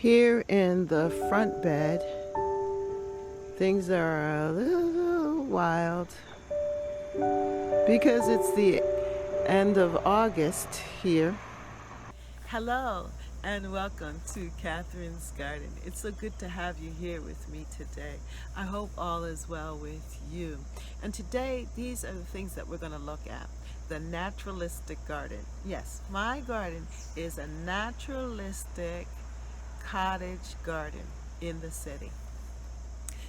Here in the front bed, things are a little wild because it's the end of August here. Hello and welcome to Catherine's Garden. It's so good to have you here with me today. I hope all is well with you. And today, these are the things that we're going to look at. The naturalistic garden. Yes, my garden is a naturalistic cottage garden in the city.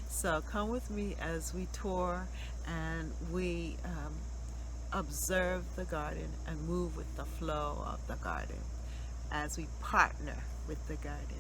So come with me as we tour and we observe the garden and move with the flow of the garden as we partner with the garden.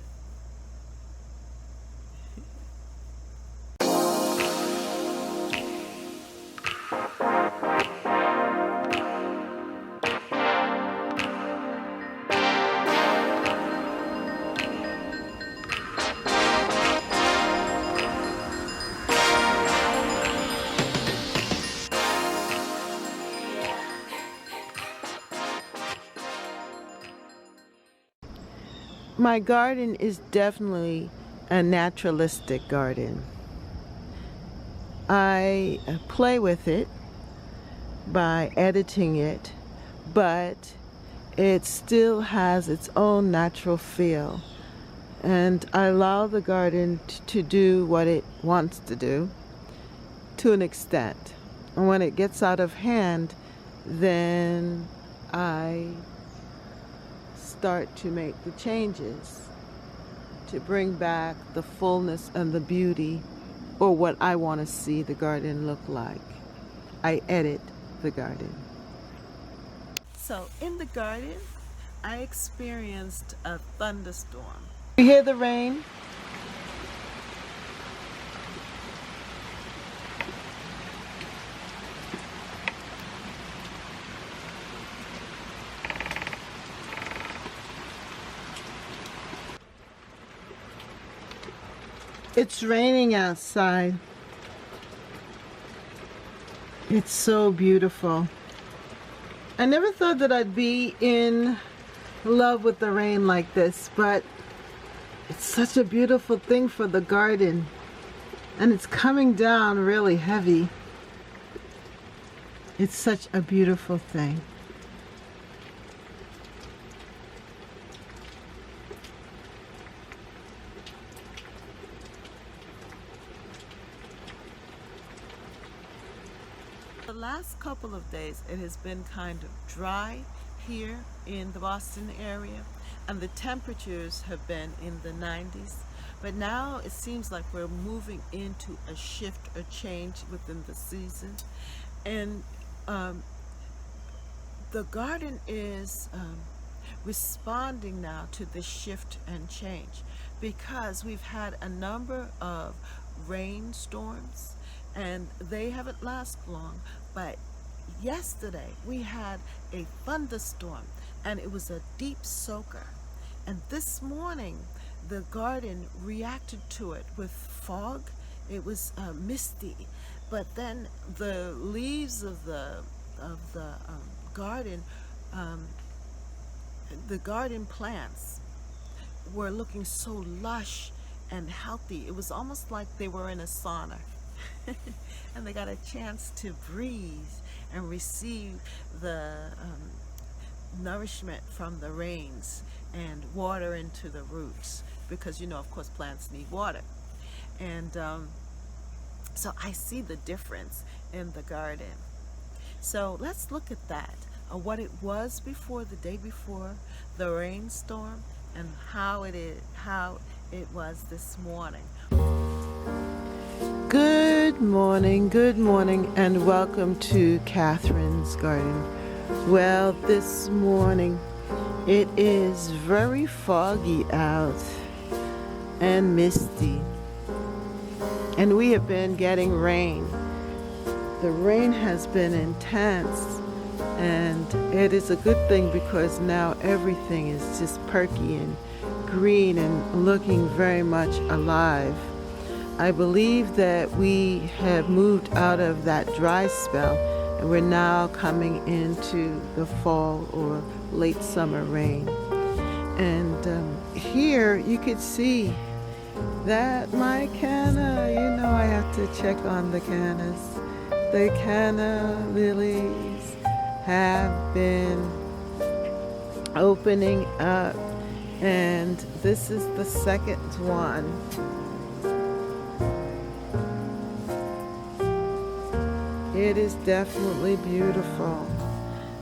My garden is definitely a naturalistic garden. I play with it by editing it, but it still has its own natural feel. And I allow the garden to do what it wants to do to an extent. And when it gets out of hand, then I start to make the changes to bring back the fullness and the beauty, or what I want to see the garden look like. I edit the garden. So in the garden, I experienced a thunderstorm. You hear the rain? It's raining outside. It's so beautiful. I never thought that I'd be in love with the rain like this, but it's such a beautiful thing for the garden. And it's coming down really heavy. It's such a beautiful thing. The last couple of days it has been kind of dry here in the Boston area, and the temperatures have been in the 90s, but now it seems like we're moving into a shift or change within the season, and the garden is responding now to this shift and change because we've had a number of rainstorms and they haven't lasted long. But yesterday we had a thunderstorm and it was a deep soaker. And this morning the garden reacted to it with fog. It was misty, but then the leaves of the garden, the garden plants were looking so lush and healthy. It was almost like they were in a sauna. And they got a chance to breathe and receive the nourishment from the rains and water into the roots, because you know, of course, plants need water. And so I see the difference in the garden. So let's look at that, what it was before, the day before the rainstorm, and how it was this morning. Good morning, and welcome to Catherine's Garden. Well, this morning it is very foggy out and misty, and we have been getting rain. The rain has been intense, and it is a good thing because now everything is just perky and green and looking very much alive. I believe that we have moved out of that dry spell and we're now coming into the fall or late summer rain. And here you could see that my canna, you know, I have to check on the cannas. The canna lilies have been opening up, and this is the second one. It is definitely beautiful,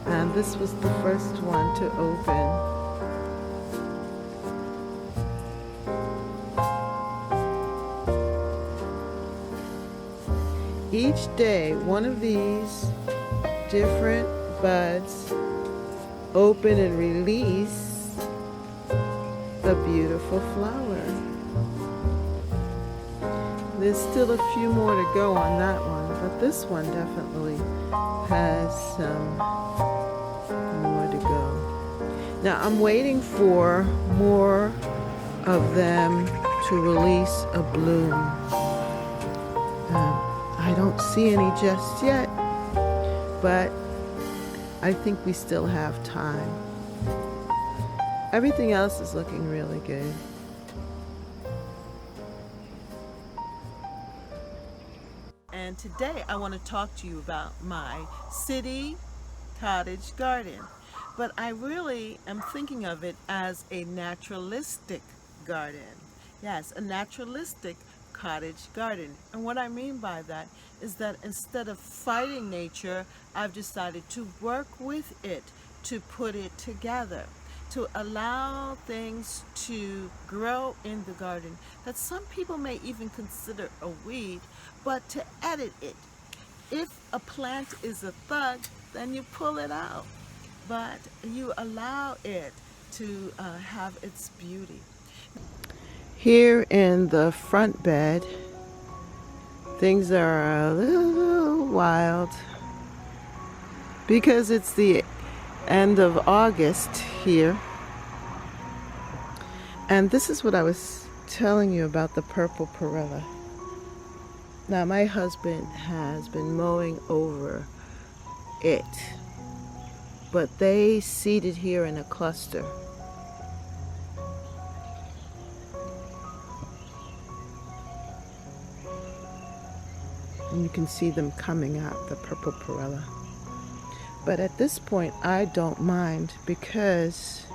and this was the first one to open. Each day, one of these different buds open and release a beautiful flower. There's still a few more to go on that one, but this one definitely has some more to go. Now I'm waiting for more of them to release a bloom. I don't see any just yet, but I think we still have time. Everything else is looking really good. And today I want to talk to you about my city cottage garden. But I really am thinking of it as a naturalistic garden. Yes, a naturalistic cottage garden. And what I mean by that is that instead of fighting nature, I've decided to work with it, to put it together, to allow things to grow in the garden that some people may even consider a weed, but to edit it. If a plant is a thug, then you pull it out, but you allow it to have its beauty. Here in the front bed, things are a little wild because it's the end of August here. And this is what I was telling you about the purple perilla. Now my husband has been mowing over it, but they seeded here in a cluster. And you can see them coming out, the purple perilla. But at this point, I don't mind because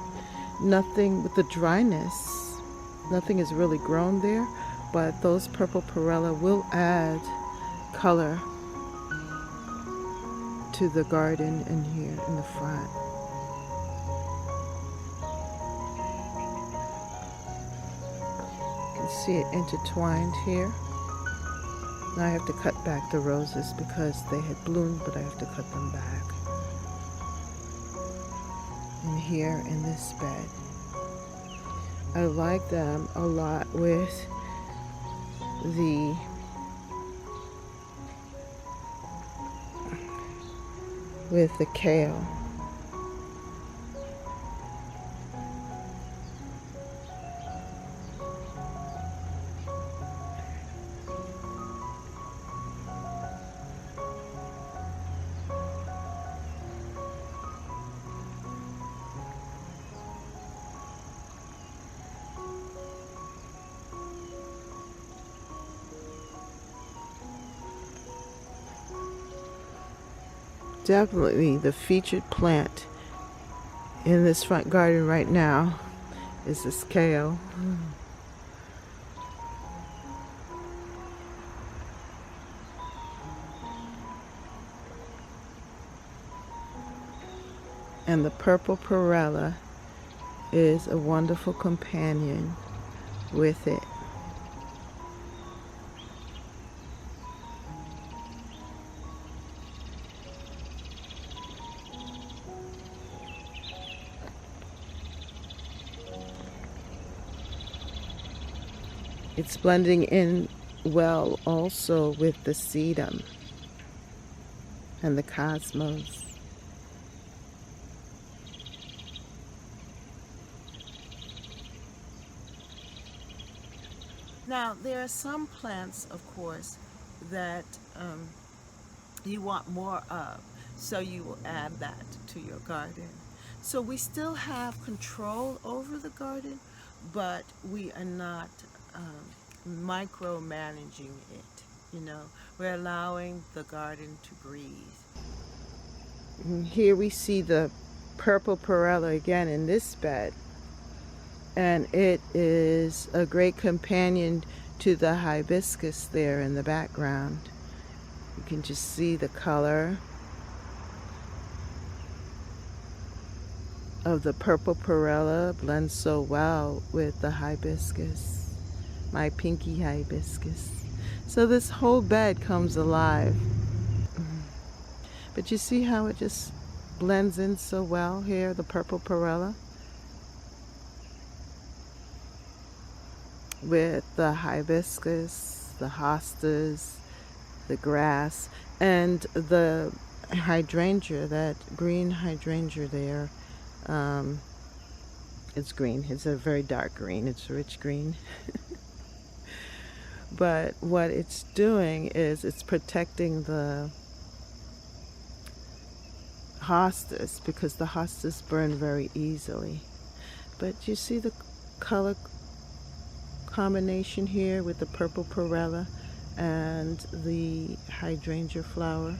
nothing, with the dryness, nothing is really grown there, but those purple perilla will add color to the garden in here in the front. You can see it intertwined here. Now I have to cut back the roses because they had bloomed, but I have to cut them back. And here in this bed, I like them a lot with the kale. Definitely the featured plant in this front garden right now is this kale. And the purple perilla is a wonderful companion with it. It's blending in well also with the sedum and the cosmos. Now, there are some plants, of course, that you want more of, so you will add that to your garden. So we still have control over the garden, but we are not micromanaging it. You know, we're allowing the garden to breathe. And here we see the purple perella again in this bed, and it is a great companion to the hibiscus there in the background. You can just see the color of the purple perella blends so well with the hibiscus, my pinky hibiscus. So this whole bed comes alive. But you see how it just blends in so well here, the purple perella, with the hibiscus, the hostas, the grass, and the hydrangea, that green hydrangea there. It's green. It's a very dark green. It's rich green. But what it's doing is it's protecting the hostas, because the hostas burn very easily. But you see the color combination here with the purple perella and the hydrangea flower.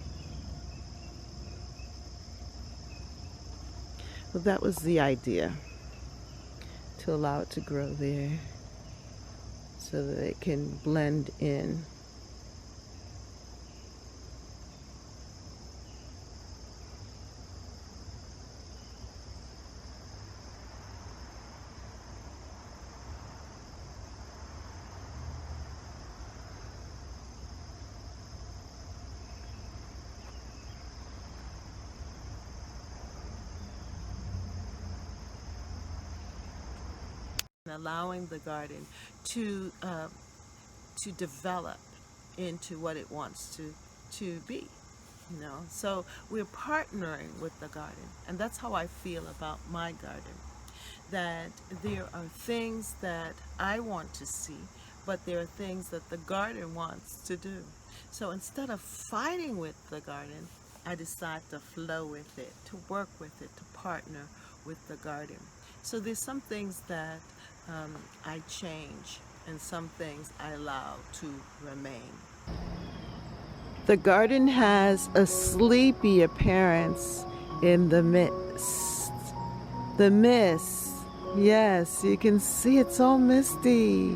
Well, that was the idea, to allow it to grow there so that it can blend in. Allowing the garden to develop into what it wants to be, you know. So we're partnering with the garden, and that's how I feel about my garden. That there are things that I want to see, but there are things that the garden wants to do. So instead of fighting with the garden, I decide to flow with it, to work with it, to partner with the garden. So there's some things that I change, and some things I allow to remain. The garden has a sleepy appearance in the mist. The mist, yes, you can see it's all misty.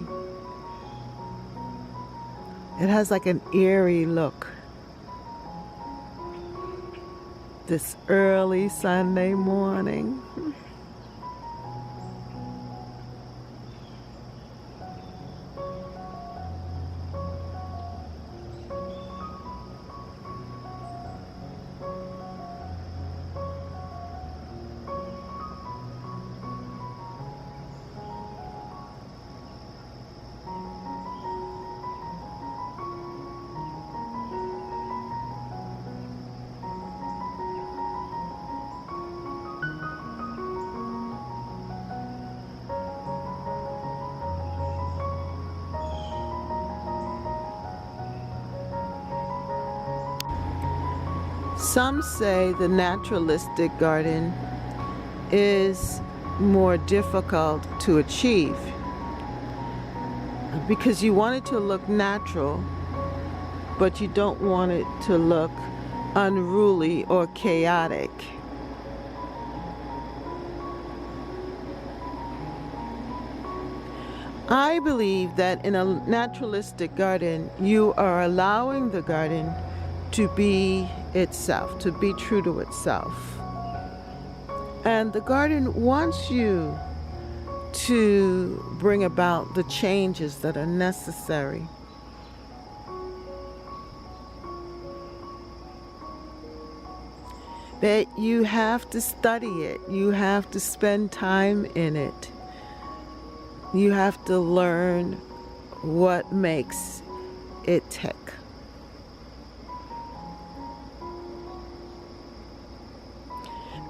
It has like an eerie look. This early Sunday morning. Some say the naturalistic garden is more difficult to achieve because you want it to look natural, but you don't want it to look unruly or chaotic. I believe that in a naturalistic garden, you are allowing the garden to be itself, to be true to itself. And the garden wants you to bring about the changes that are necessary. But you have to study it. You have to spend time in it. You have to learn what makes it tick.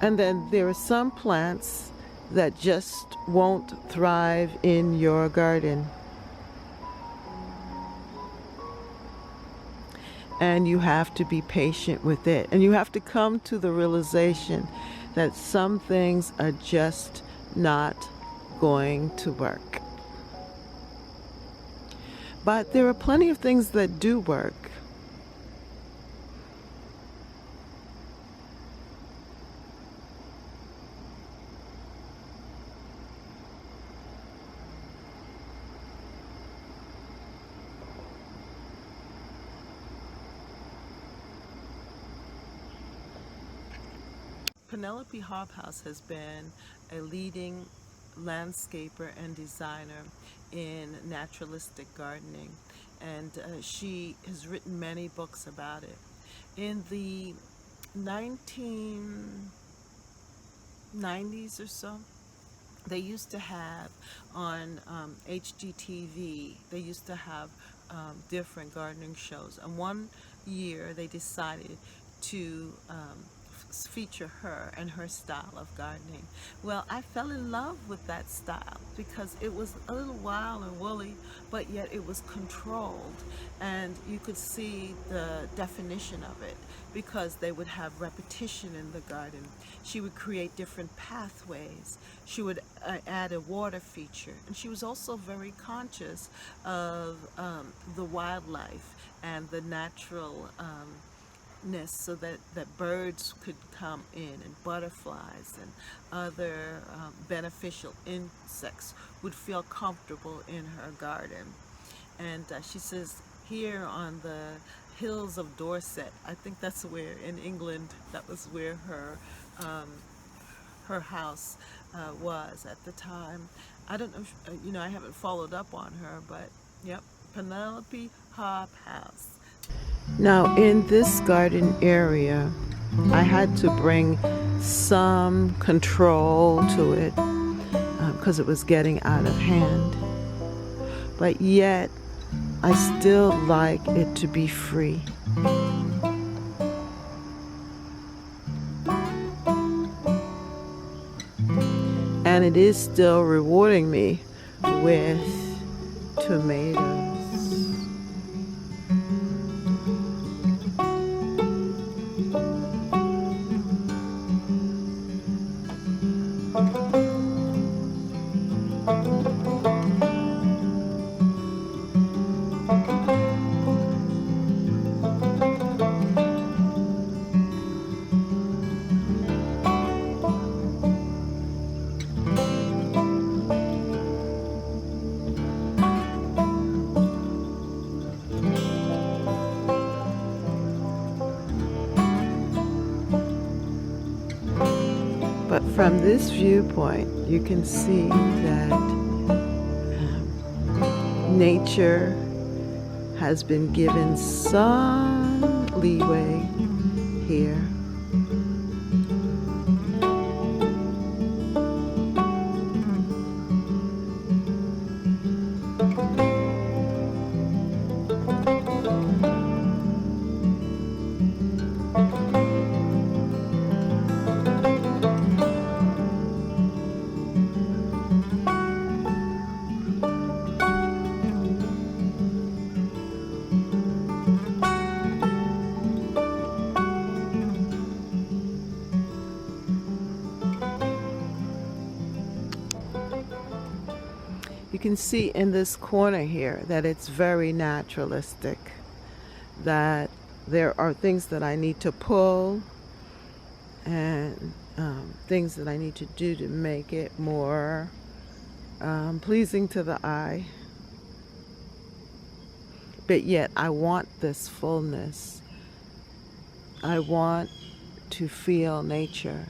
And then there are some plants that just won't thrive in your garden. And you have to be patient with it. And you have to come to the realization that some things are just not going to work. But there are plenty of things that do work. Penelope Hobhouse has been a leading landscaper and designer in naturalistic gardening, and she has written many books about it. In the 1990s or so, they used to have on HGTV, they used to have different gardening shows. And one year they decided to feature her and her style of gardening. Well, I fell in love with that style because it was a little wild and woolly, but yet it was controlled, and you could see the definition of it because they would have repetition in the garden. She would create different pathways. She would add a water feature, and she was also very conscious of the wildlife and the natural so that birds could come in, and butterflies and other beneficial insects would feel comfortable in her garden. And she says here on the hills of Dorset, I think that's where in England, that was where her house was at the time. I don't know, I haven't followed up on her, but yep, Penelope Hobhouse. Now, in this garden area, I had to bring some control to it because it was getting out of hand. But yet, I still like it to be free. And it is still rewarding me with tomatoes. But from this viewpoint, you can see that nature has been given some leeway here. You can see in this corner here that it's very naturalistic, that there are things that I need to pull and things that I need to do to make it more pleasing to the eye. But yet I want this fullness. I want to feel nature.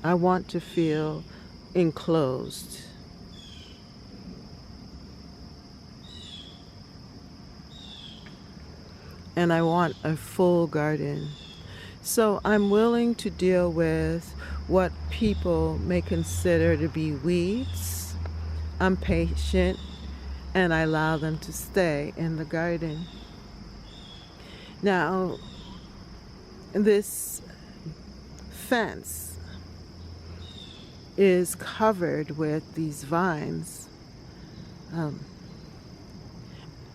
I want to feel enclosed. And I want a full garden. So I'm willing to deal with what people may consider to be weeds. I'm patient, and I allow them to stay in the garden. Now, this fence is covered with these vines.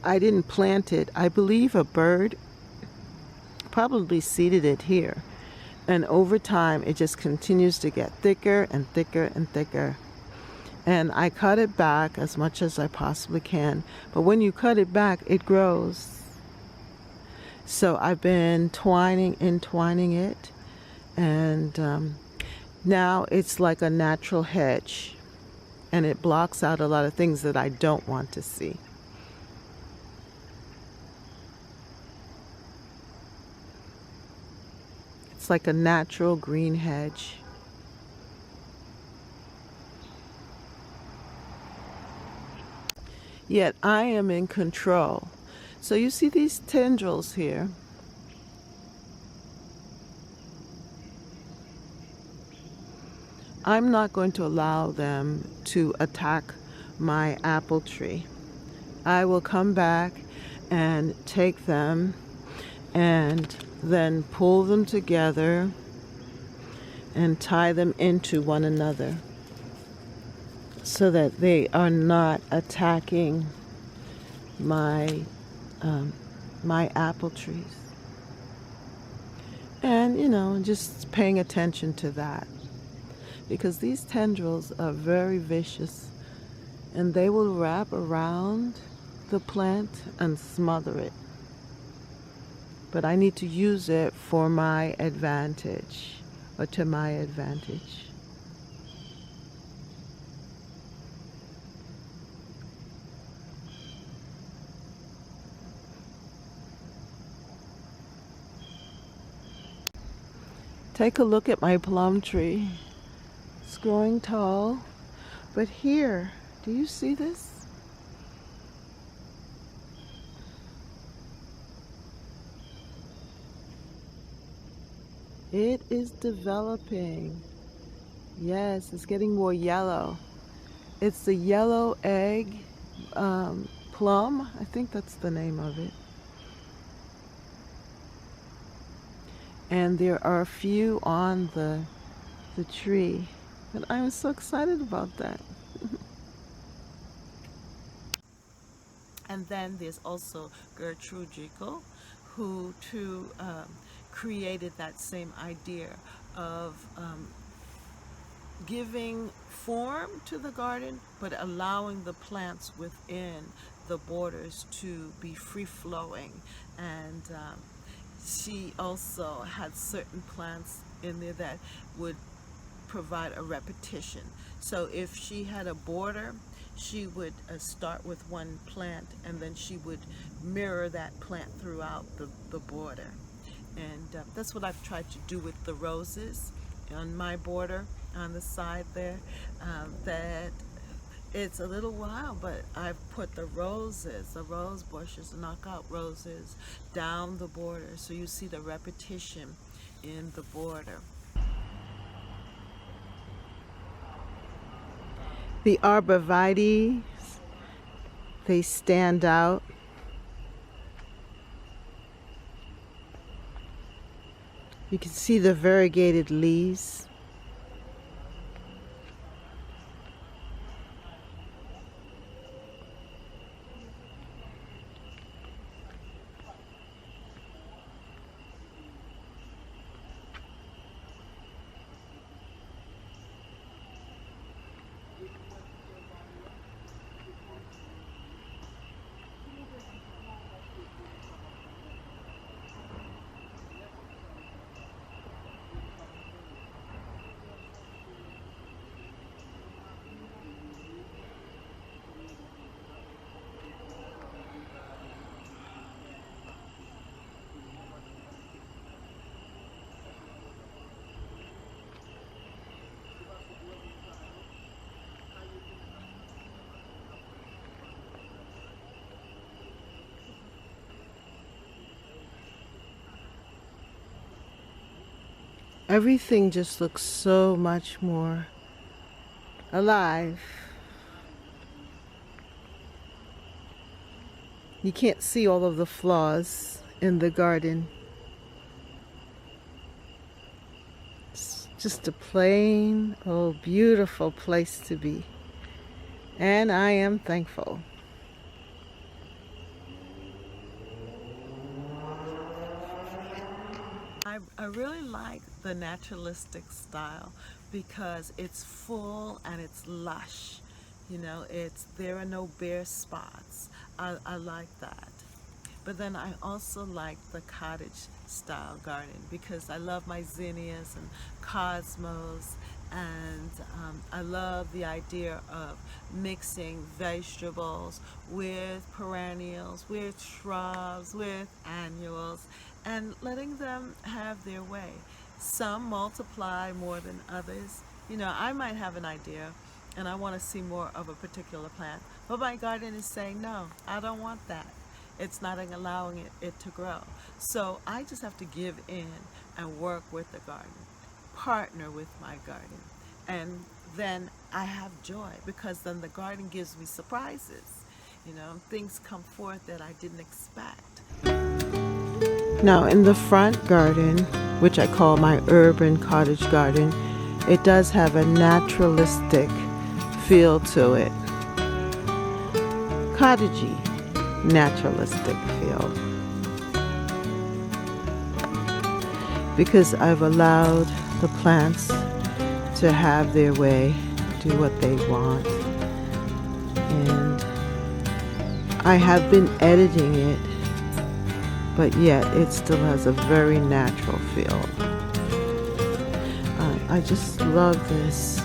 I didn't plant it. I believe a bird probably seeded it here. And over time, it just continues to get thicker and thicker and thicker. And I cut it back as much as I possibly can. But when you cut it back, it grows. So I've been entwining it. And now it's like a natural hedge. And it blocks out a lot of things that I don't want to see. It's like a natural green hedge. Yet I am in control. So you see these tendrils here. I'm not going to allow them to attack my apple tree. I will come back and take them and then pull them together and tie them into one another so that they are not attacking my my apple trees. And just paying attention to that, because these tendrils are very vicious and they will wrap around the plant and smother it. But I need to use it for my advantage, or to my advantage. Take a look at my plum tree. It's growing tall, but here, do you see this? It is developing. Yes, it's getting more yellow. It's the yellow egg plum. I think that's the name of it. And there are a few on the tree. And I'm so excited about that. And then there's also Gertrude Jekyll, who too created that same idea of giving form to the garden, but allowing the plants within the borders to be free-flowing. And she also had certain plants in there that would provide a repetition. So if she had a border, she would start with one plant, and then she would mirror that plant throughout the border. And that's what I've tried to do with the roses on my border on the side there. That it's a little while, but I've put the rose bushes, knockout roses, down the border, so you see the repetition in the border. The arborvitae, they stand out. You can see the variegated leaves. Everything just looks so much more alive. You can't see all of the flaws in the garden. It's just a plain, beautiful place to be. And I am thankful. I really like the naturalistic style because it's full and it's lush. You know, there are no bare spots. I like that. But then I also like the cottage style garden because I love my zinnias and cosmos, and I love the idea of mixing vegetables with perennials, with shrubs, with annuals, and letting them have their way. Some multiply more than others. You know, I might have an idea and I want to see more of a particular plant, but my garden is saying, no, I don't want that. It's not allowing it to grow. So I just have to give in and work with the garden, partner with my garden. And then I have joy because then the garden gives me surprises. You know, things come forth that I didn't expect. Now, in the front garden, which I call my urban cottage garden, it does have a naturalistic feel to it. Cottagey, naturalistic feel. Because I've allowed the plants to have their way, do what they want. And I have been editing it, but yet it still has a very natural feel. I just love this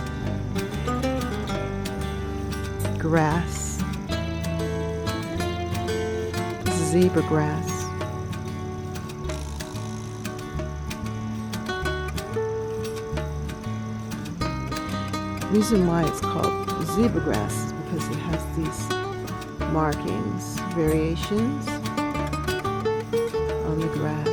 grass, zebra grass. The reason why it's called zebra grass is because it has these markings, variations on the grass.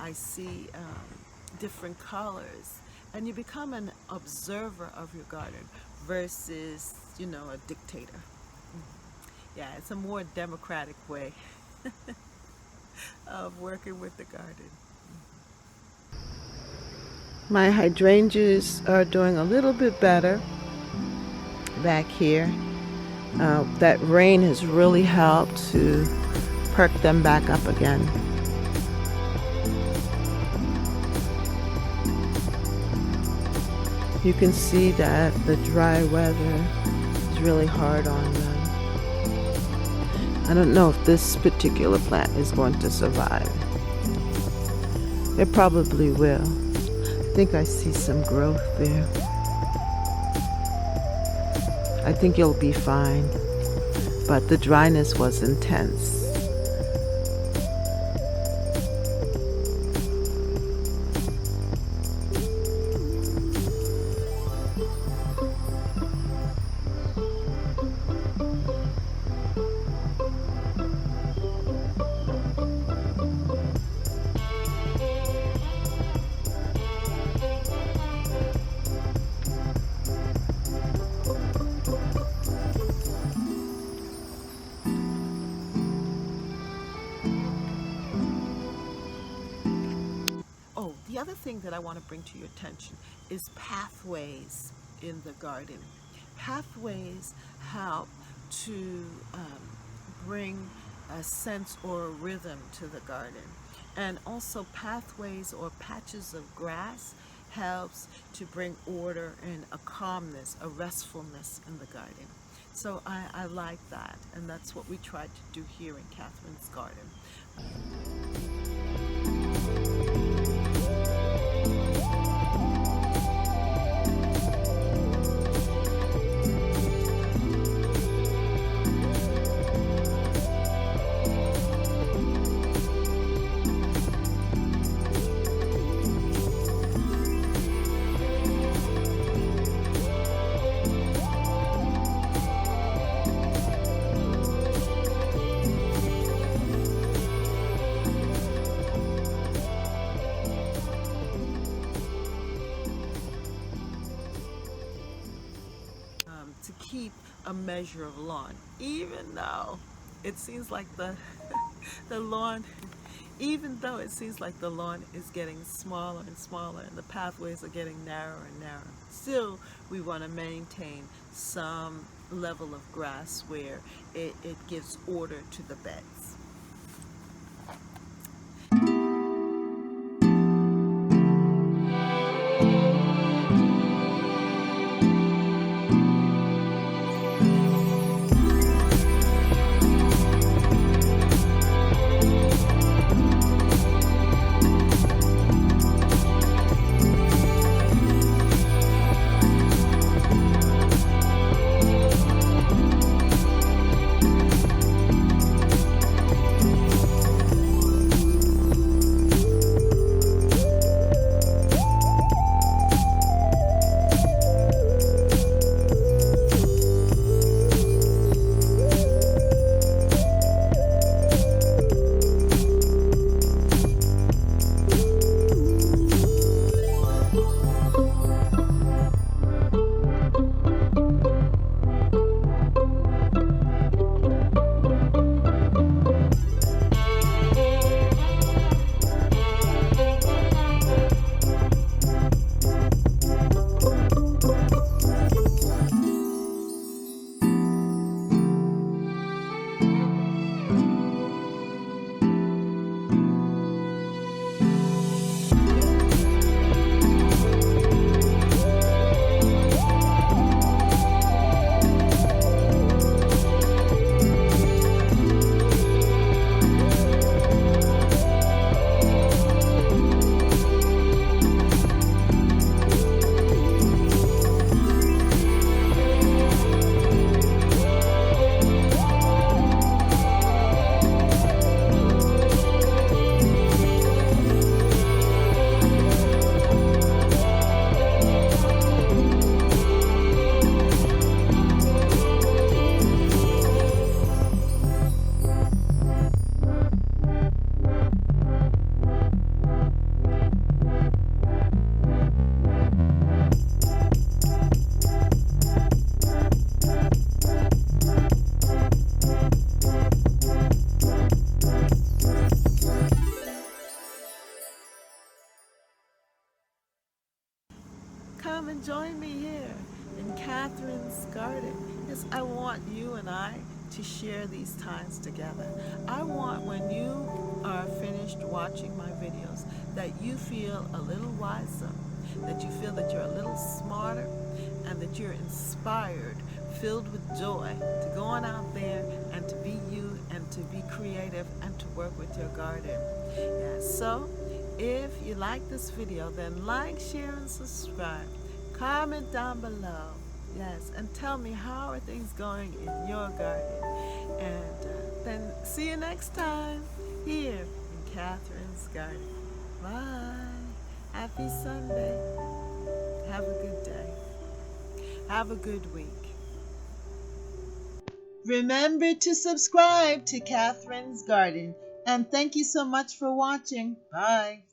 I see different colors, and you become an observer of your garden versus, you know, a dictator. Yeah, it's a more democratic way of working with the garden. My hydrangeas are doing a little bit better back here. That rain has really helped to perk them back up again. You can see that the dry weather is really hard on them. I don't know if this particular plant is going to survive. It probably will. I think I see some growth there. I think you'll be fine, but the dryness was intense. Oh, the other thing that I want to bring to your attention is pathways in the garden. Pathways help to bring a sense or a rhythm to the garden. And also pathways or patches of grass helps to bring order and a calmness, a restfulness in the garden. So I like that, and that's what we tried to do here in Catherine's garden. keep a measure of lawn, even though it seems like the lawn, even though it seems like the lawn is getting smaller and smaller and the pathways are getting narrower and narrower. Still, we want to maintain some level of grass where it gives order to the beds. Come and join me here in Catherine's garden. Yes, I want you and I to share these times together. I want when you are finished watching my videos that you feel a little wiser, that you feel that you're a little smarter, and that you're inspired, filled with joy to go on out there and to be you and to be creative and to work with your garden. Yes, so if you like this video, then like, share, and subscribe. Comment down below. Yes, and tell me how are things going in your garden. And then see you next time here in Catherine's garden. Bye. Happy Sunday. Have a good day. Have a good week. Remember to subscribe to Catherine's Garden. And thank you so much for watching. Bye.